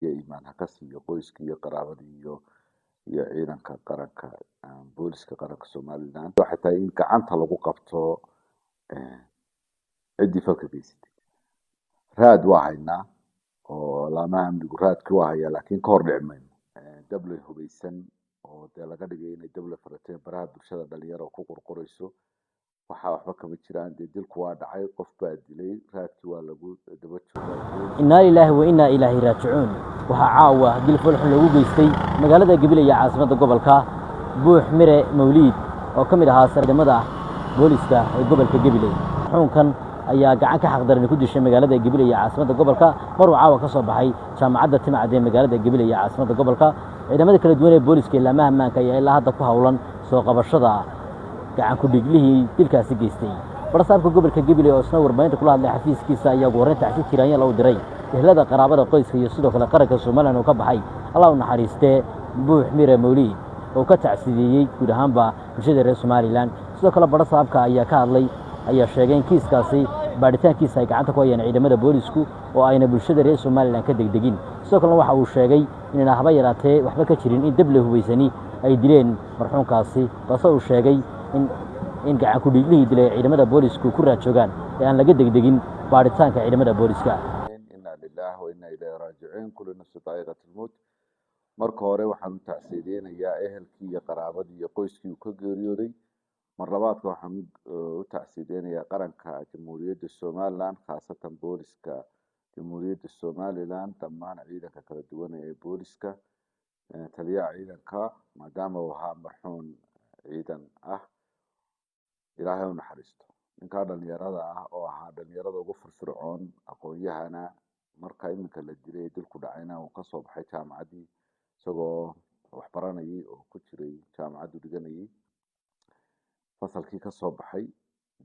iyo iimaan ha ka siiyo qoyskii iyo qaraabadii iyo ciidanka qaranka booliska qaranka Somaliland waxay tahay in gacanta lagu qabto ciddii falka geysatay raad waa haynaa oo laamaha amnigu raadkii waa hayaa laakiin ka hor dhici mayno dable hubeysan oo dee laga dhigay inay dable farateen baraha bulshada dhalinyaro ku qorqorayso waxaa waxba kama jiraan dee dilku waa dhacay qof baa dilay raadkii waa lagu daba joogaa inna lillahi wa inna ilaahi raaji'uun waxaa caawa dil fulxun lagu geystay magaalada Gabiley ee caasimadda gobolka Buux Mire Mawliid oo ka mid ahaa saraakiisha booliska ee gobolka Gabiley xunkan ayaa gacan ka xaqdaran ku dishay magaalada Gabiley ee caasimadda gobolka maruu caawa ka soo baxay jaamacadda Timcad ee magaalada Gabiley ee caasimadda gobolka ciidamada kala duwan ee booliska laamaha ammaanka ayaa ilaa hadda ku hawlan soo qabashada gacan ku dhiglihii dilkaasi geystay barsaabka gobolka Gabiley oo isna warbaahinta kula hadlay xafiiskiisa ayaa gooreynta xafiis tiraan loo diray ehelada qaraabada qoyska iyo sidoo kale qaranka Soomaaliland oo ka baxay Allah u naxariistee Buux Mire Mawliid oo ka tacsiyeeyay guud ahaanba bulshada reer Soomaaliland sidoo kale barsaabka ayaa ka hadlay ayaa sheegay in kiiskaasi baaritaankiisa ay gacanta ku hayaan ciidamada boolisku oo ayna bulshada reer Soomaaliland ka degdegin sidoo kale waxa uu sheegay in haba yaraatee waxba ka jirin in dable hubeysani ay dileen marxuumkaasi balse uu sheegay in gacan ku dhiglihii dilay ciidamada boolisku ku raad joogaan ee aan laga degdegin baaritaanka ciidamada booliska inna lillahi wa inna ilayhi raaji'uun kullu nafsin dha'iqatul maut marka hore waxaan u tacsiyeenayaa ehelkii iyo qaraabadii iyo qoyskii uu ka geeriyooday mar labaadka waxaan u tacsiyeenayaa qaranka jamhuuriyadda Somaliland khaasatan booliska jamhuuriyadda Somaliland dhammaan ciidanka kala duwan ee booliska taliyaha ciidanka maadaama uu ahaa marxuum ciidan ah ilaahay u naxariisto ninka dhalinyarada ah oo ahaa dhalinyarada ugu firfircoon aqoon-yahana marka iminka la dilay dilku dhacayna uu ka soo baxay jaamacadii isagoo wax baranayay oo ku jiray jaamacaddu dhiganayay fasalkii ka soo baxay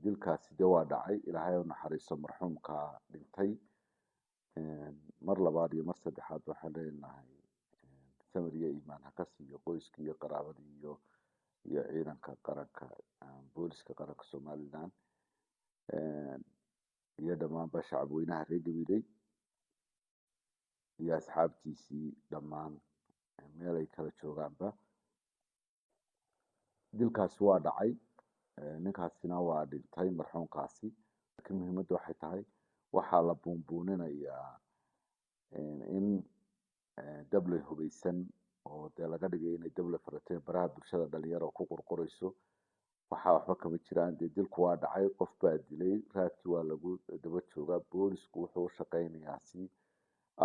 dilkaasi waa dhacay ilaahay u naxariisto marxuumka dhintay mar labaad iyo mar saddexaad waxaan leenahay samiriya iimaan ha ka siiyo qoyskii iyo qaraabadii iyo ciidanka qaranka booliska qaranka Somaliland iyo dhammaanba shacabweynaha reer Gabiley iyo asxaabtiisii dhammaan meel ay kala joogaanba dilkaasi waa dhacay ninkaasina waa dhintay marxuumkaasi laakiin muhiimaddu waxay tahay waxaa la buunbuuninayaa in dable hubeysan oo dee laga dhigay inay dable farateen baraha bulshada dhalinyaro ku qorqorayso waxaa waxba kama jiraan dee dilku waa dhacay qof baa dilay raadkii waa lagu daba joogaa boolisku wuxuu u shaqaynayaa si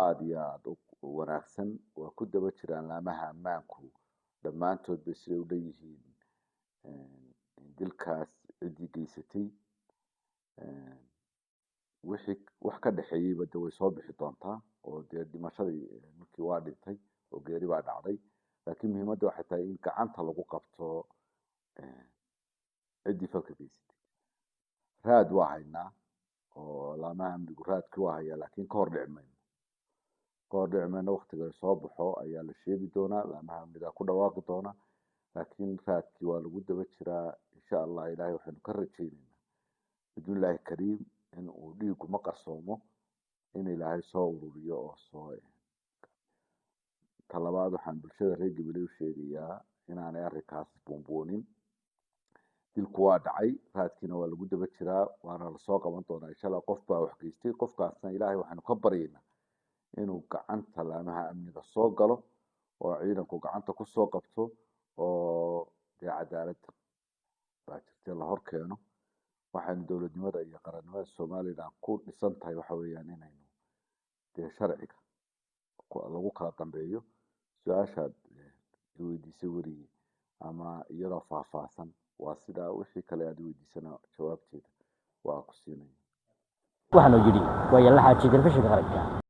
aad iyo aad u wanaagsan waa ku daba jiraan laamaha ammaanku dhammaantood bay siday u leeyihiin dilkaas ciddii geysatay wixii wax ka dhaxeeyayba dee way soo bixi doontaa oo dee dhimashadii markii waa dhintay oo geeri baa dhacday laakiin muhiimaddu waxay tahay in gacanta lagu qabto ciddii falka geysatay raad waa haynaa oo laamaha amnigu raadkii waa hayaa laakiin ka hor dhici mayno waqtiga soo baxo ayaa la sheegi doonaa laamaha amniga ku dhawaaqi doona laakiin raadkii waa lagu daba jiraa insha Allah ilaahay waxaanu ka rajaynaynaa bidnillaahi kariim in uu dhiigu ma qarsoomo in ilaahay soo ururiyo oo soo talabaad waxaan bulshada reer Gabiley u sheegayaa inaanay arrinkaas buunbuunin dilku waa dhacay raadkiina waa lagu daba jiraa waana la soo qaban doonaa insha Allah qof baa wax geystay qofkaasna ilaahay waxaanu ka baryaynaa inuu gacanta laamaha amniga soo galo oo ciidanku gacanta ku soo qabto oo dee cadaalad baa jirta la hor keeno waxaan dowladnimada iyo qarannimada Somaliland ku dhisan tahay waxa weeyaan inaynu dee sharciga lagu kala dambeeyo su'aashaad weydiisay wariyay ama iyadoo faahfaahsan waa sida wixii kale aad weydiisana jawaabteeda waa ku siinaya waxaan u yiri waa yalla xaaji telefishinka qaranka